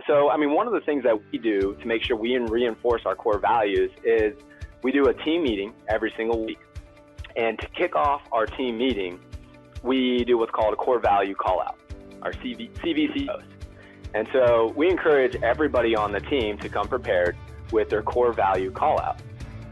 So, one of the things that we do to make sure we reinforce our core values is we do a team meeting every single week. And to kick off our team meeting, we do what's called a core value call out, our CVCOs. And so we encourage everybody on the team to come prepared with their core value call out.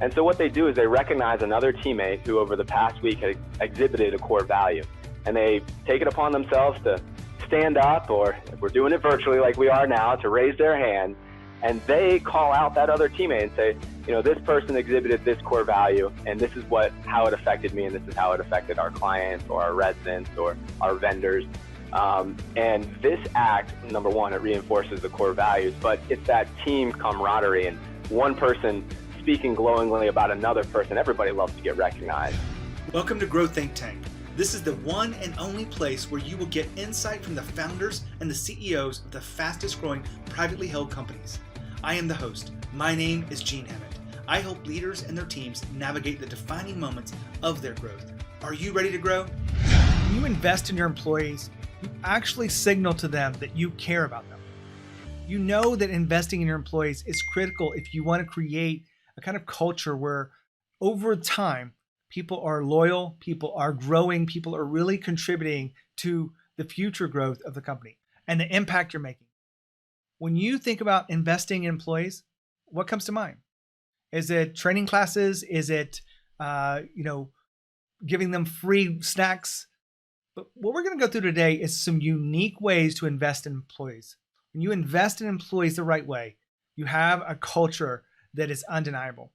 And so what they do is they recognize another teammate who over the past week has exhibited a core value. And they take it upon themselves to stand up, or if we're doing it virtually like we are now, to raise their hand, and they call out that other teammate and say, this person exhibited this core value, and this is how it affected me, and this is how it affected our clients or our residents or our vendors. And this act, number one, it reinforces the core values, but it's that team camaraderie, and one person speaking glowingly about another person. Everybody loves to get recognized. Welcome to Grow Think Tank. This is the one and only place where you will get insight from the founders and the CEOs of the fastest growing privately held companies. I am the host. My name is Gene Hammett. I help leaders and their teams navigate the defining moments of their growth. Are you ready to grow? When you invest in your employees, you actually signal to them that you care about them. You know that investing in your employees is critical if you want to create a kind of culture where over time, people are loyal, people are growing, people are really contributing to the future growth of the company and the impact you're making. When you think about investing in employees, what comes to mind? Is it training classes? Is it, giving them free snacks? But what we're going to go through today is some unique ways to invest in employees. When you invest in employees the right way, you have a culture that is undeniable.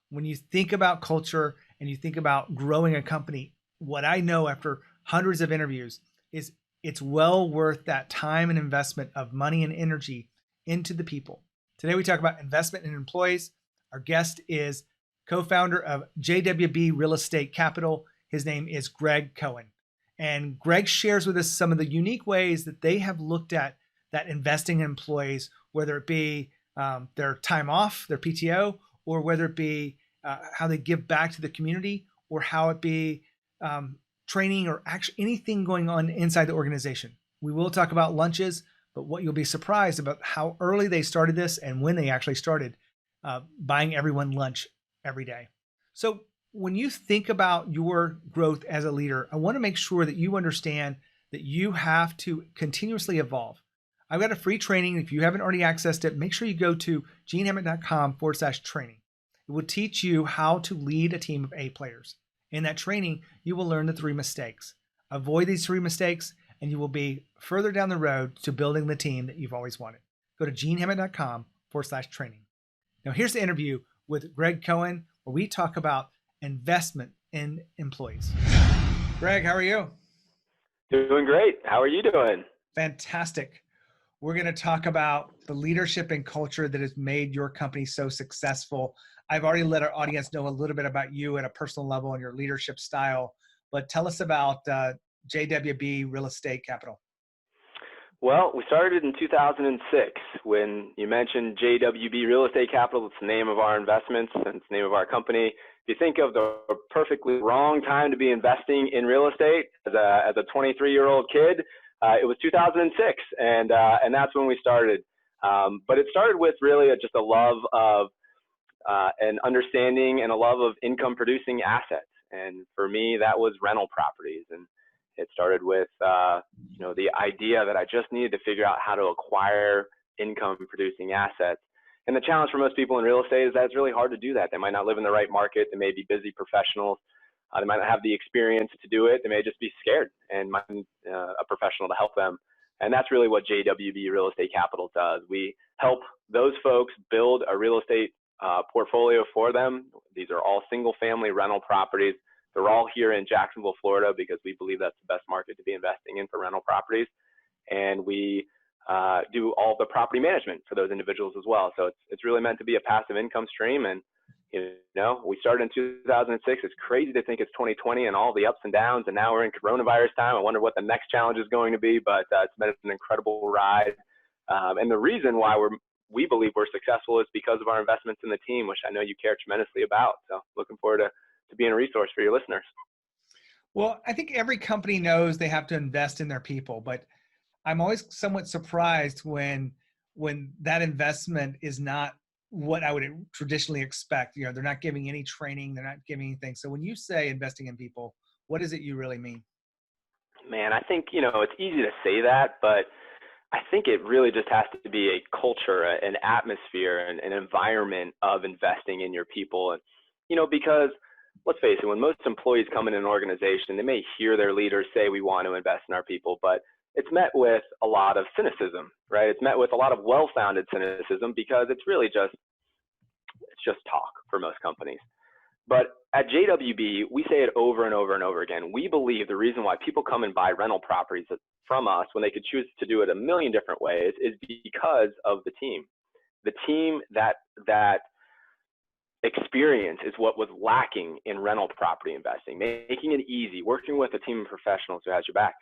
When you think about culture and you think about growing a company, what I know after hundreds of interviews is it's well worth that time and investment of money and energy into the people. Today we talk about investment in employees. Our guest is co-founder of JWB Real Estate Capital. His name is Gregg Cohen. And Gregg shares with us some of the unique ways that they have looked at that investing in employees, whether it be their time off, their PTO, or whether it be how they give back to the community, or how it be training or actually anything going on inside the organization. We will talk about lunches, but what you'll be surprised about how early they started this and when they actually started buying everyone lunch every day. So when you think about your growth as a leader, I want to make sure that you understand that you have to continuously evolve. I've got a free training. If you haven't already accessed it, make sure you go to genehammett.com/training. It will teach you how to lead a team of A players. In that training, you will learn the 3 mistakes. Avoid these 3 mistakes, and you will be further down the road to building the team that you've always wanted. Go to genehammett.com/training. Now, here's the interview with Gregg Cohen, where we talk about investment in employees. Gregg, how are you? Doing great. How are you doing? Fantastic. We're going to talk about the leadership and culture that has made your company so successful. I've already let our audience know a little bit about you at a personal level and your leadership style, but tell us about JWB Real Estate Capital. Well, we started in 2006 when you mentioned JWB Real Estate Capital. It's the name of our investments and it's the name of our company. If you think of the perfectly wrong time to be investing in real estate as a 23-year-old kid, it was 2006, and that's when we started. But it started with really just a love of an understanding and a love of income-producing assets. And for me, that was rental properties. And it started with the idea that I just needed to figure out how to acquire income-producing assets. And the challenge for most people in real estate is that it's really hard to do that. They might not live in the right market. They may be busy professionals. They might not have the experience to do it. They may just be scared and might need a professional to help them. And that's really what JWB Real Estate Capital does. We help those folks build a real estate portfolio for them. These are all single-family rental properties. They're all here in Jacksonville, Florida, because we believe that's the best market to be investing in for rental properties. And we do all the property management for those individuals as well. So it's really meant to be a passive income stream. And we started in 2006. It's crazy to think it's 2020 and all the ups and downs, and now we're in coronavirus time. I wonder what the next challenge is going to be, but it's been an incredible ride. And the reason why we believe we're successful is because of our investments in the team, which I know you care tremendously about. So looking forward to being a resource for your listeners. Well, I think every company knows they have to invest in their people, but I'm always somewhat surprised when when that investment is not what I would traditionally expect. You know, they're not giving any training, they're not giving anything. So when you say investing in people, what is it you really mean? Man, I think, it's easy to say that, but I think it really just has to be a culture, an atmosphere, an environment of investing in your people. And, because let's face it, when most employees come in an organization, they may hear their leaders say, we want to invest in our people, but it's met with a lot of cynicism, right? It's met with a lot of well-founded cynicism because it's just talk for most companies. But at JWB, we say it over and over and over again. We believe the reason why people come and buy rental properties from us when they could choose to do it a million different ways is because of the team. The team that experience is what was lacking in rental property investing, making it easy, working with a team of professionals who has your back.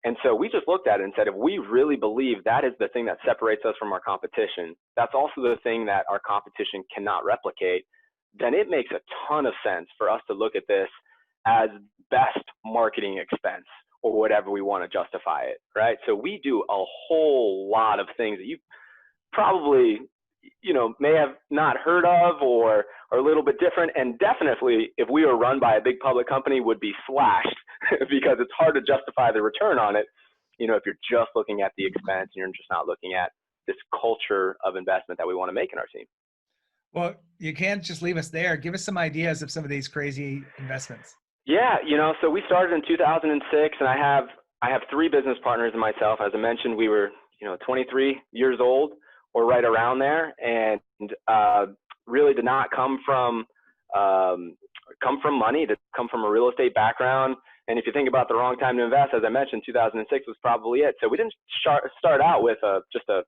And so we just looked at it and said, if we really believe that is the thing that separates us from our competition, that's also the thing that our competition cannot replicate, then it makes a ton of sense for us to look at this as best marketing expense or whatever we want to justify it, right? So we do a whole lot of things that you probably, may have not heard of or are a little bit different. And definitely, if we were run by a big public company, would be slashed because it's hard to justify the return on it, if you're just looking at the expense and you're just not looking at this culture of investment that we want to make in our team. Well, you can't just leave us there. Give us some ideas of some of these crazy investments. Yeah, so we started in 2006, and I have three business partners and myself. As I mentioned, we were 23 years old or right around there, and really did not come from money, to come from a real estate background. And if you think about the wrong time to invest, as I mentioned, 2006 was probably it. So we didn't start out with just a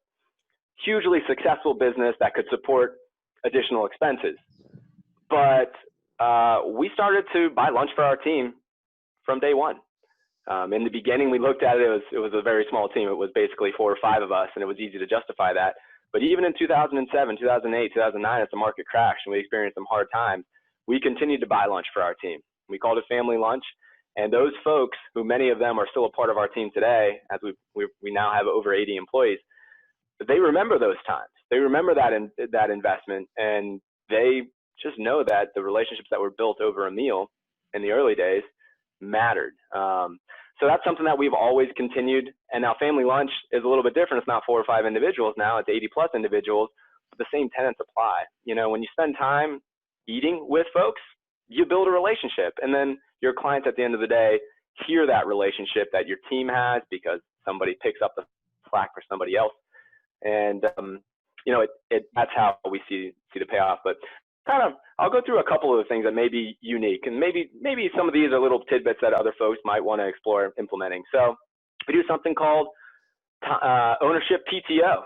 hugely successful business that could support additional expenses. But we started to buy lunch for our team from day one. In the beginning, we looked at it, it was a very small team. It was basically 4 or 5 of us, and it was easy to justify that. But even in 2007, 2008, 2009, as the market crashed and we experienced some hard times, we continued to buy lunch for our team. We called it family lunch. And those folks, who many of them are still a part of our team today, as we now have over 80 employees, they remember those times. They remember that investment, and they just know that the relationships that were built over a meal in the early days mattered. So that's something that we've always continued. And now family lunch is a little bit different. It's not 4 or 5 individuals now, it's 80 plus individuals, but the same tenets apply. When you spend time eating with folks, you build a relationship, and then your clients at the end of the day hear that relationship that your team has because somebody picks up the slack for somebody else. And, that's how we see the payoff. But I'll go through a couple of the things that may be unique, and maybe some of these are little tidbits that other folks might want to explore implementing. So we do something called ownership PTO.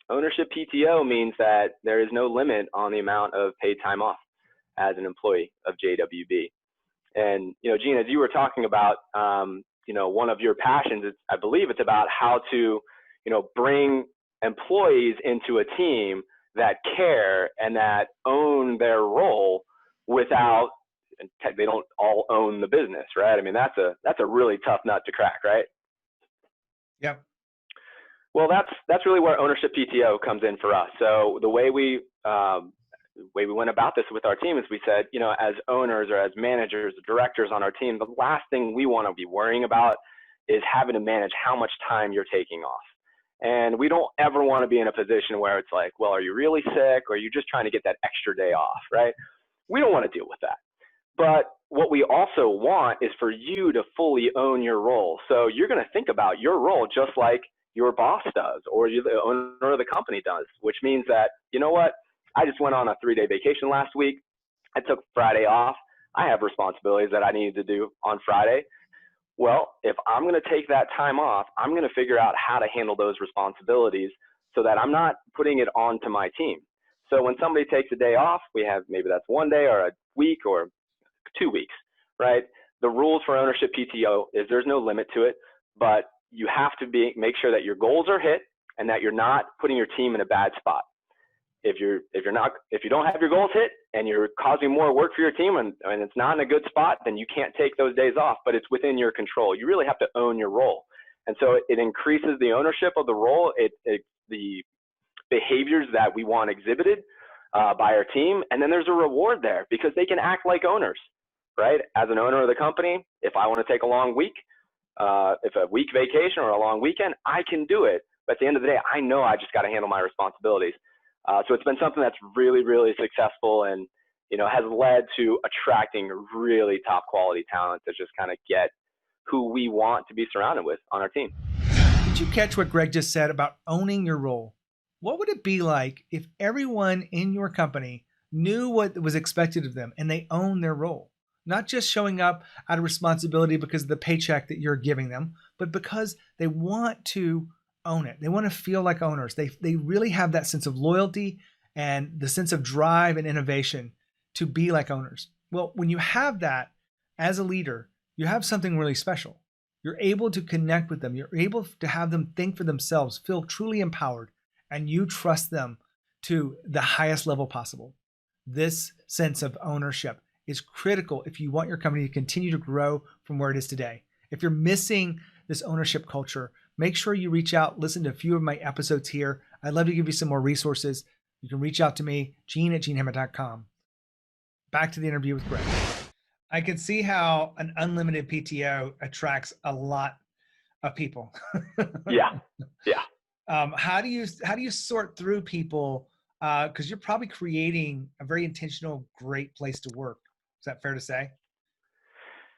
Ownership PTO means that there is no limit on the amount of paid time off as an employee of JWB. And, Gene, as you were talking about, one of your passions, I believe it's about how to, bring employees into a team that care and that own their role without, they don't all own the business, right? I mean, that's a really tough nut to crack, right? Yep. Well, that's really where ownership PTO comes in for us. So the way we went about this with our team is we said, as owners or as managers, directors on our team, the last thing we want to be worrying about is having to manage how much time you're taking off. And we don't ever want to be in a position where it's like, well, are you really sick, or are you just trying to get that extra day off, right? We don't want to deal with that. But what we also want is for you to fully own your role. So you're going to think about your role just like your boss does, or the owner of the company does, which means that, you know what, I just went on a 3-day vacation last week. I took Friday off. I have responsibilities that I needed to do on Friday. Well, if I'm going to take that time off, I'm going to figure out how to handle those responsibilities so that I'm not putting it onto my team. So when somebody takes a day off, we have, maybe that's 1 day or a week or 2 weeks, right? The rules for ownership PTO is there's no limit to it, but you have to make sure that your goals are hit and that you're not putting your team in a bad spot. If you don't have your goals hit and you're causing more work for your team and it's not in a good spot, then you can't take those days off, but it's within your control. You really have to own your role. And so it increases the ownership of the role. The behaviors that we want exhibited by our team. And then there's a reward there because they can act like owners, right? As an owner of the company, if I want to take a long week, if a week vacation or a long weekend, I can do it. But at the end of the day, I know I just got to handle my responsibilities. So it's been something that's really, really successful and, has led to attracting really top quality talent to just kind of get who we want to be surrounded with on our team. Did you catch what Gregg just said about owning your role? What would it be like if everyone in your company knew what was expected of them and they own their role? Not just showing up out of responsibility because of the paycheck that you're giving them, but because they want to own it. They want to feel like owners. They really have that sense of loyalty and the sense of drive and innovation to be like owners. Well, when you have that as a leader, you have something really special. You're able to connect with them. You're able to have them think for themselves, feel truly empowered, and you trust them to the highest level possible. This sense of ownership is critical if you want your company to continue to grow from where it is today. If you're missing this ownership culture, make sure you reach out, listen to a few of my episodes here. I'd love to give you some more resources. You can reach out to me, gene@genehammett.com. Back to the interview with Gregg. I can see how an unlimited PTO attracts a lot of people. Yeah. How do you sort through people? Because you're probably creating a very intentional, great place to work. Is that fair to say?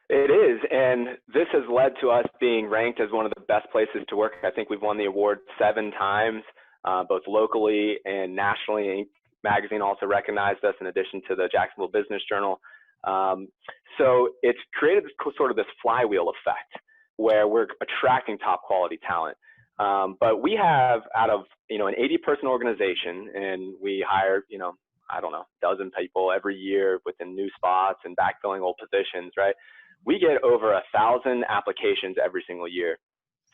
It is, and this has led to us being ranked as one of the best places to work. I think we've won the award 7 times, both locally and nationally. Inc. magazine also recognized us in addition to the Jacksonville Business Journal. So it's created this flywheel effect where we're attracting top quality talent. But we have out of, an 80-person organization, and we hire, dozen people every year within new spots and backfilling old positions, right? We get over 1,000 applications every single year.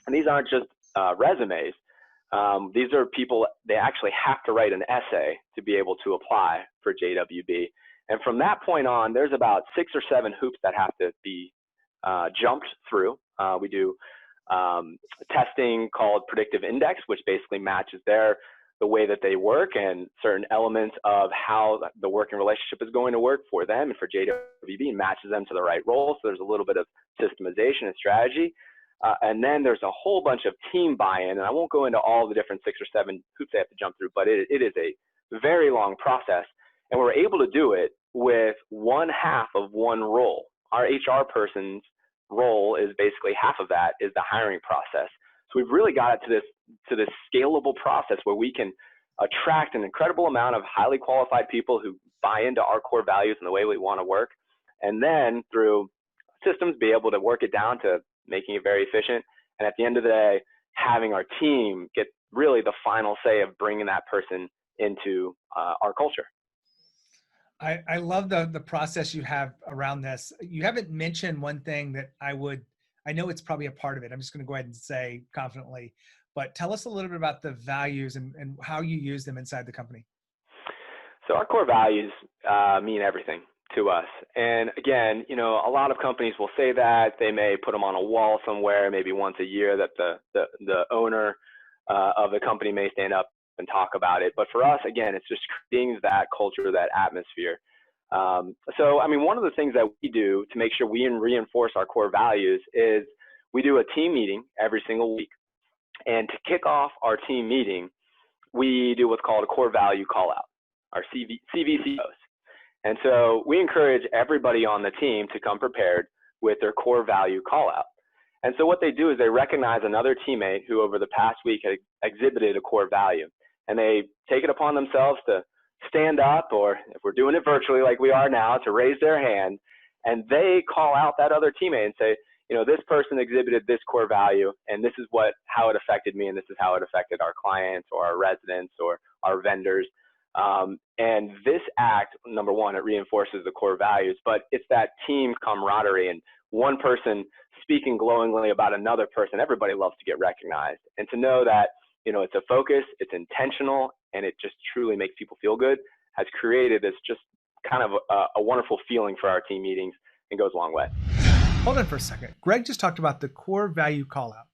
And these aren't just resumes. These are people, they actually have to write an essay to be able to apply for JWB. And from that point on, there's about 6 or 7 hoops that have to be jumped through. We do testing called predictive index, which basically matches the way that they work and certain elements of how the working relationship is going to work for them and for JWB, matches them to the right role. So there's a little bit of systemization and strategy. And then there's a whole bunch of team buy-in, and I won't go into all the different 6 or 7 hoops they have to jump through, but it is a very long process. And we're able to do it with 1/2 of one role. Our HR person's role is basically half of that is the hiring process. So we've really got it to this scalable process where we can attract an incredible amount of highly qualified people who buy into our core values and the way we want to work. And then through systems, be able to work it down to making it very efficient. And at the end of the day, having our team get really the final say of bringing that person into our culture. I love the process you have around this. You haven't mentioned one thing that I know it's probably a part of it. I'm just going to go ahead and say confidently, but tell us a little bit about the values and how you use them inside the company. So our core values mean everything to us. And again, a lot of companies will say that. They may put them on a wall somewhere, maybe once a year, that the owner of the company may stand up and talk about it. But for us, again, it's just creating that culture, that atmosphere. One of the things that we do to make sure we reinforce our core values is we do a team meeting every single week. And to kick off our team meeting, we do what's called a core value call out, our CVCOs. And so we encourage everybody on the team to come prepared with their core value call out. And so what they do is they recognize another teammate who over the past week had exhibited a core value. And they take it upon themselves to stand up, or if we're doing it virtually like we are now, to raise their hand. And they call out that other teammate and say, this person exhibited this core value, and this is how it affected me, and this is how it affected our clients or our residents or our vendors. And this act, number one, it reinforces the core values, but it's that team camaraderie and one person speaking glowingly about another person. Everybody loves to get recognized, and to know that, it's a focus, it's intentional, and it just truly makes people feel good has created this just kind of a wonderful feeling for our team meetings and goes a long way. Hold on for a second. Gregg just talked about the core value call out.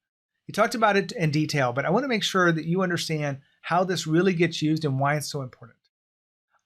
He talked about it in detail, but I want to make sure that you understand how this really gets used and why it's so important.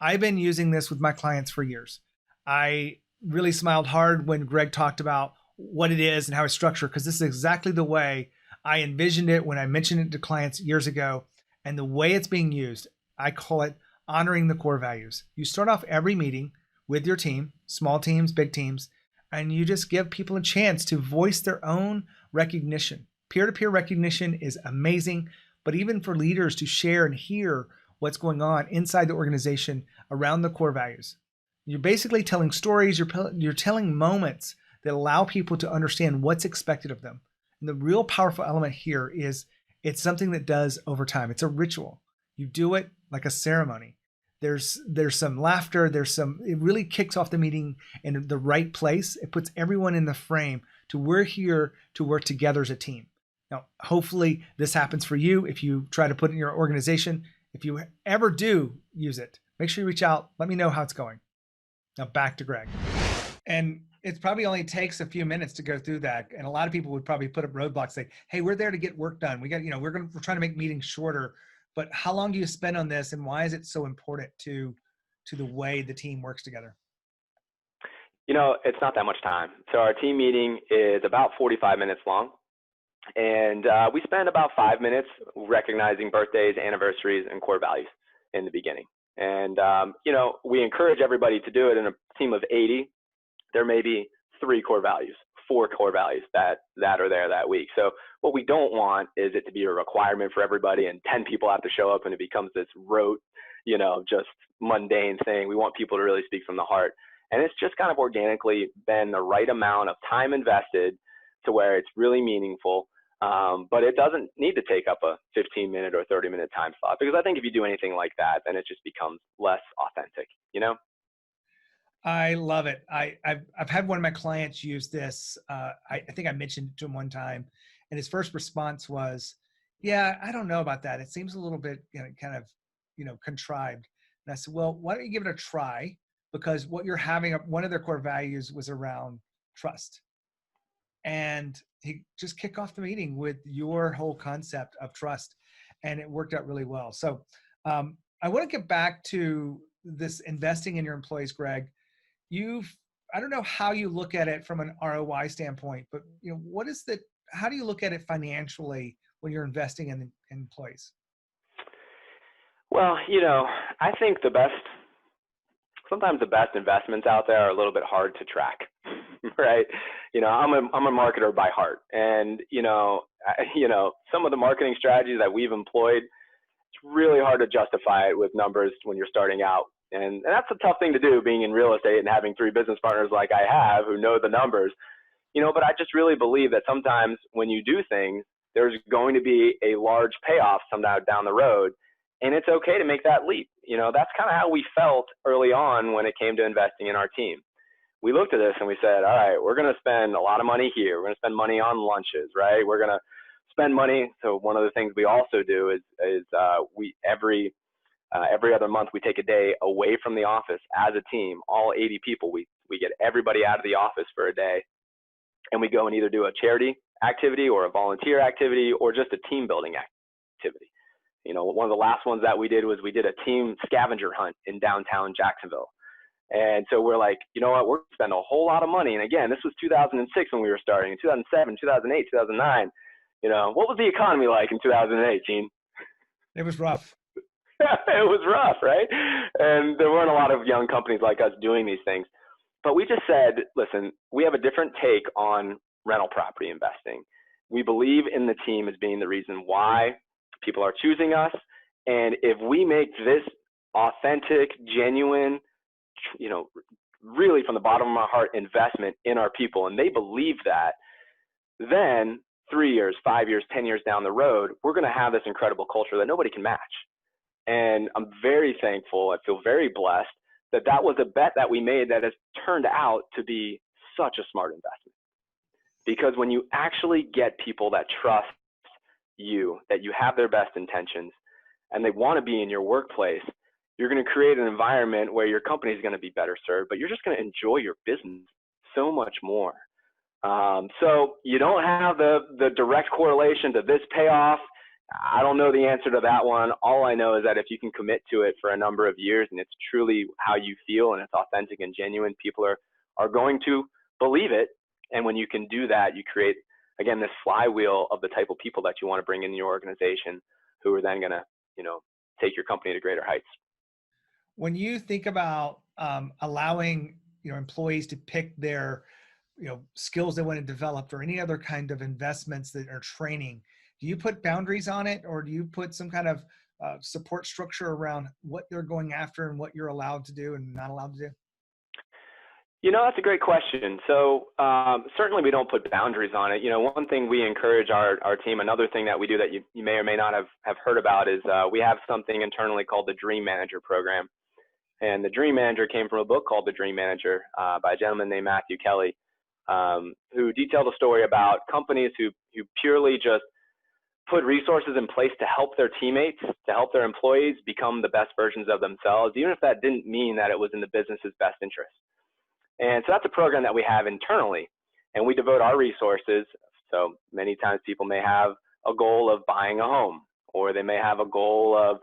I've been using this with my clients for years. I really smiled hard when Gregg talked about what it is and how it's structured, because this is exactly the way I envisioned it when I mentioned it to clients years ago. And the way it's being used, I call it honoring the core values. You start off every meeting with your team, small teams, big teams, and you just give people a chance to voice their own recognition. Peer-to-peer recognition is amazing, but even for leaders to share and hear what's going on inside the organization around the core values. You're basically telling stories, you're telling moments that allow people to understand what's expected of them. And the real powerful element here is it's something that does over time. It's a ritual. You do it like a ceremony. There's some laughter, it really kicks off the meeting in the right place. It puts everyone in the frame to we're here to work together as a team. Now, hopefully this happens for you if you try to put it in your organization. If you ever do use it, make sure you reach out. Let me know how it's going. Now back to Gregg. And it probably only takes a few minutes to go through that. And a lot of people would probably put up roadblocks, say, hey, we're there to get work done. We got, we're trying to make meetings shorter. But how long do you spend on this, and why is it so important to the way the team works together? It's not that much time. So our team meeting is about 45 minutes long. And we spend about 5 minutes recognizing birthdays, anniversaries, and core values in the beginning. And, we encourage everybody to do it. In a team of 80, there may be 3 core values, 4 core values that are there that week. So what we don't want is it to be a requirement for everybody and 10 people have to show up and it becomes this rote, just mundane thing. We want people to really speak from the heart. And it's just kind of organically been the right amount of time invested to where it's really meaningful. But it doesn't need to take up a 15-minute or 30-minute time slot, because I think if you do anything like that, then it just becomes less authentic, I love it. I've had one of my clients use this. I think I mentioned it to him one time, and his first response was, yeah, I don't know about that. It seems a little bit kind of contrived. And I said, well, why don't you give it a try? Because what you're having, one of their core values was around trust. And he just kicked off the meeting with your whole concept of trust, and it worked out really well. So I want to get back to this investing in your employees, Gregg. I don't know how you look at it from an ROI standpoint, but how do you look at it financially when you're investing in employees? Well, I think sometimes the best investments out there are a little bit hard to track, right? I'm a marketer by heart, and some of the marketing strategies that we've employed, it's really hard to justify it with numbers when you're starting out. And that's a tough thing to do, being in real estate and having 3 business partners like I have who know the numbers, but I just really believe that sometimes when you do things, there's going to be a large payoff sometime down the road, and it's okay to make that leap. That's kind of how we felt early on when it came to investing in our team. We looked at this and we said, all right, we're going to spend a lot of money here. We're going to spend money on lunches, right? We're going to spend money. So one of the things we also do is every other month, we take a day away from the office as a team, all 80 people. We get everybody out of the office for a day, and we go and either do a charity activity or a volunteer activity or just a team building activity. One of the last ones that we did was we did a team scavenger hunt in downtown Jacksonville. And so we're like, you know what, we're going to spend a whole lot of money. And again, this was 2006 when we were starting. In 2007, 2008, 2009, what was the economy like in 2008, Gene? It was rough. It was rough, right? And there weren't a lot of young companies like us doing these things. But we just said, listen, we have a different take on rental property investing. We believe in the team as being the reason why people are choosing us. And if we make this authentic, genuine, really from the bottom of our heart investment in our people, and they believe that, then 3 years, 5 years, 10 years down the road, we're going to have this incredible culture that nobody can match. And I'm very thankful. I feel very blessed that was a bet that we made that has turned out to be such a smart investment. Because when you actually get people that trust you, that you have their best intentions, and they want to be in your workplace, you're going to create an environment where your company is going to be better served, but you're just going to enjoy your business so much more. So you don't have the direct correlation to this payoff I don't know the answer to that one. All I know is that if you can commit to it for a number of years and it's truly how you feel and it's authentic and genuine, people are going to believe it. And when you can do that, you create, again, this flywheel of the type of people that you want to bring in your organization who are then going to, take your company to greater heights. When you think about allowing employees to pick their skills they want to develop or any other kind of investments that are training, do you put boundaries on it, or do you put some kind of support structure around what they're going after and what you're allowed to do and not allowed to do? That's a great question. So certainly we don't put boundaries on it. One thing we encourage our team, another thing that we do that you may or may not have heard about is we have something internally called the Dream Manager program. And the Dream Manager came from a book called The Dream Manager by a gentleman named Matthew Kelly, who detailed a story about companies who purely just put resources in place to help their teammates, to help their employees become the best versions of themselves, even if that didn't mean that it was in the business's best interest. And so that's a program that we have internally, and we devote our resources. So many times people may have a goal of buying a home, or they may have a goal of,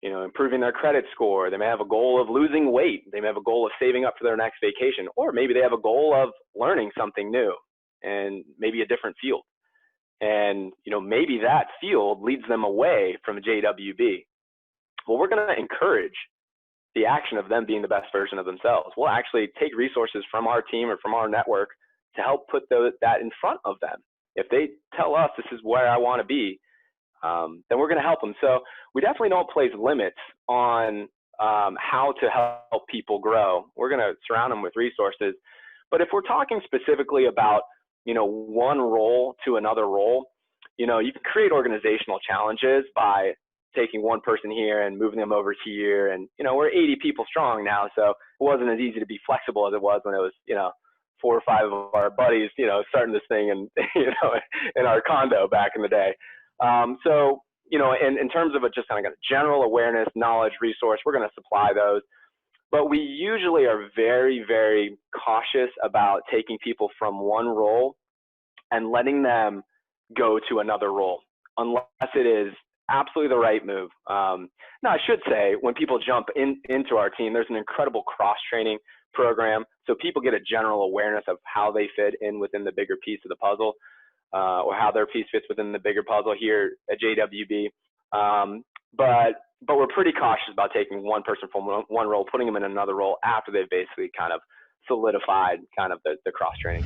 improving their credit score. They may have a goal of losing weight. They may have a goal of saving up for their next vacation, or maybe they have a goal of learning something new and maybe a different field. And, maybe that field leads them away from JWB. Well, we're going to encourage the action of them being the best version of themselves. We'll actually take resources from our team or from our network to help put that in front of them. If they tell us this is where I want to be, then we're going to help them. So we definitely don't place limits on how to help people grow. We're going to surround them with resources. But if we're talking specifically about, one role to another role, you can create organizational challenges by taking one person here and moving them over here. And, we're 80 people strong now, so it wasn't as easy to be flexible as it was when it was, 4 or 5 of our buddies, starting this thing and, in our condo back in the day. So, in terms of just kind of general awareness, knowledge, resource, we're going to supply those. But we usually are very, very cautious about taking people from one role and letting them go to another role, unless it is absolutely the right move. Now, I should say, when people jump into our team, there's an incredible cross-training program, so people get a general awareness of how they fit in within the bigger piece of the puzzle, or how their piece fits within the bigger puzzle here at JWB. But we're pretty cautious about taking one person from one role, putting them in another role after they've basically kind of solidified kind of the cross-training.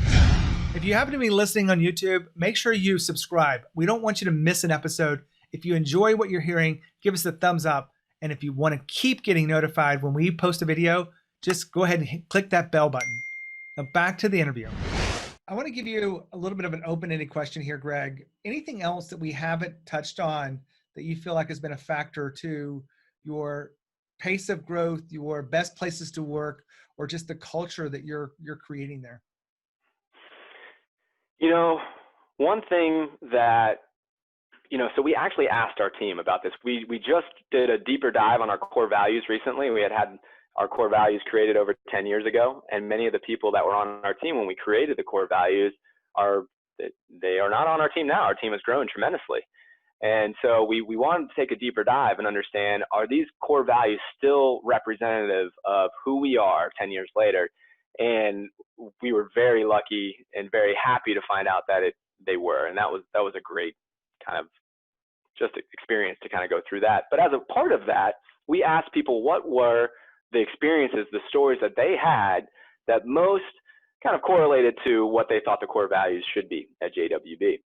If you happen to be listening on YouTube, make sure you subscribe. We don't want you to miss an episode. If you enjoy what you're hearing, give us a thumbs up. And if you want to keep getting notified when we post a video, just go ahead and click that bell button. Now back to the interview. I want to give you a little bit of an open-ended question here, Gregg. Anything else that we haven't touched on that you feel like has been a factor to your pace of growth, your best places to work, or just the culture that you're creating there? One thing that, so we actually asked our team about this. We just did a deeper dive on our core values recently. We had our core values created over 10 years ago, and many of the people that were on our team when we created the core values they are not on our team now. Our team has grown tremendously. And so we wanted to take a deeper dive and understand, are these core values still representative of who we are 10 years later? And we were very lucky and very happy to find out that they were. And that was a great kind of just experience to kind of go through that. But as a part of that, we asked people what were the experiences, the stories that they had that most kind of correlated to what they thought the core values should be at JWB.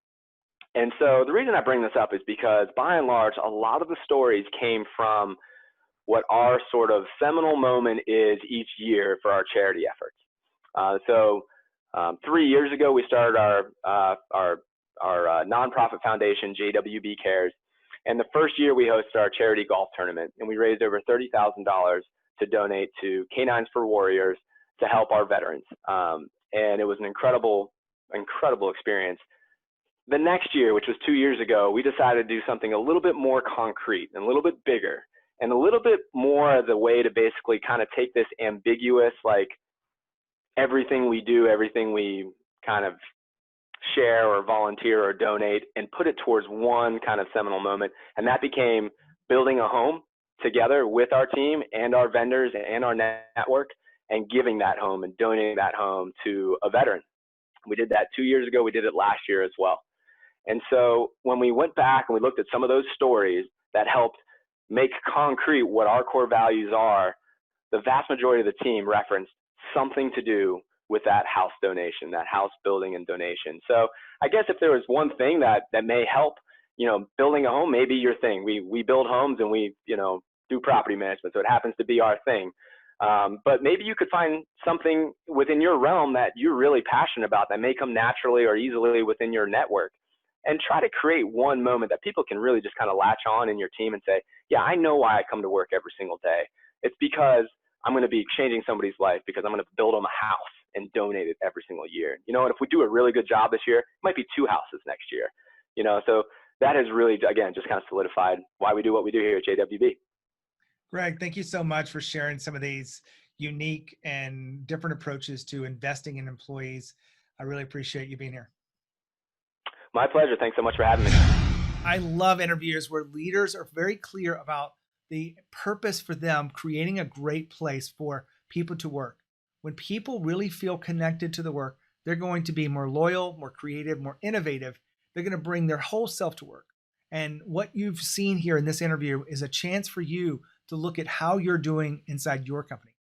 And so the reason I bring this up is because by and large, a lot of the stories came from what our sort of seminal moment is each year for our charity efforts. 3 years ago, we started our nonprofit foundation, JWB Cares. And the first year we hosted our charity golf tournament, and we raised over $30,000 to donate to Canines for Warriors to help our veterans. And it was an incredible experience. The next year, which was 2 years ago, we decided to do something a little bit more concrete and a little bit bigger and a little bit more as a way to basically kind of take this ambiguous, like everything we do, everything we kind of share or volunteer or donate and put it towards one kind of seminal moment. And that became building a home together with our team and our vendors and our network, and giving that home and donating that home to a veteran. We did that 2 years ago. We did it last year as well. And so when we went back and we looked at some of those stories that helped make concrete what our core values are, the vast majority of the team referenced something to do with that house donation, that house building and donation. So I guess if there was one thing that may help, building a home may be your thing. We build homes and we, do property management. So it happens to be our thing. But maybe you could find something within your realm that you're really passionate about that may come naturally or easily within your network, and try to create one moment that people can really just kind of latch on in your team and say, yeah, I know why I come to work every single day. It's because I'm going to be changing somebody's life, because I'm going to build them a house and donate it every single year. And if we do a really good job this year, it might be 2 houses next year. So that has really, again, just kind of solidified why we do what we do here at JWB. Greg, thank you so much for sharing some of these unique and different approaches to investing in employees. I really appreciate you being here. My pleasure. Thanks so much for having me. I love interviews where leaders are very clear about the purpose for them, creating a great place for people to work. When people really feel connected to the work, they're going to be more loyal, more creative, more innovative. They're going to bring their whole self to work. And what you've seen here in this interview is a chance for you to look at how you're doing inside your company.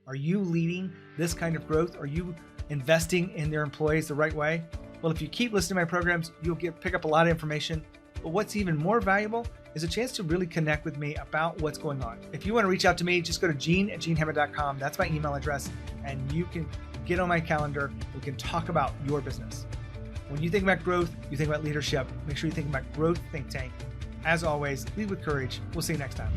Are you leading this kind of growth? Are you investing in their employees the right way? Well, if you keep listening to my programs, you'll pick up a lot of information. But what's even more valuable is a chance to really connect with me about what's going on. If you want to reach out to me, just go to gene@genehammett.com. That's my email address. And you can get on my calendar. We can talk about your business. When you think about growth, you think about leadership. Make sure you think about Growth Think Tank. As always, lead with courage. We'll see you next time.